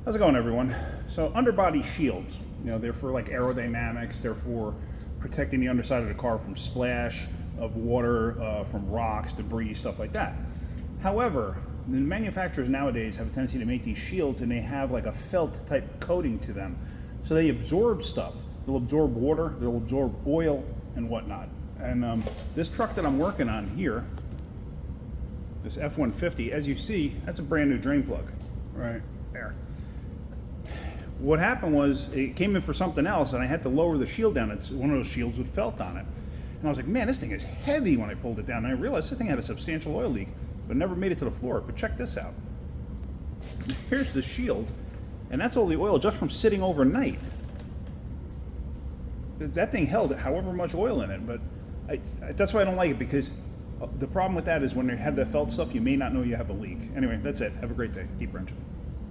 How's it going, everyone? So underbody shields, they're for like aerodynamics. They're for protecting the underside of the car from splash of water, from rocks, debris, stuff like that. However, the manufacturers nowadays have a tendency to make these shields and they have like a felt type coating to them. So they absorb stuff. They'll absorb water, they'll absorb oil and whatnot. And this truck that I'm working on here, this F-150, as you see, that's a brand new drain plug right there. What happened was it came in for something else and I had to lower the shield down. It's one of those shields with felt on it. And I was like, man, this thing is heavy when I pulled it down. And I realized this thing had a substantial oil leak, but never made it to the floor. But check this out. Here's the shield, and that's all the oil just from sitting overnight. That thing held however much oil in it, but that's why I don't like it, because the problem with that is when you have that felt stuff, you may not know you have a leak. Anyway, that's it. Have a great day. Keep wrenching.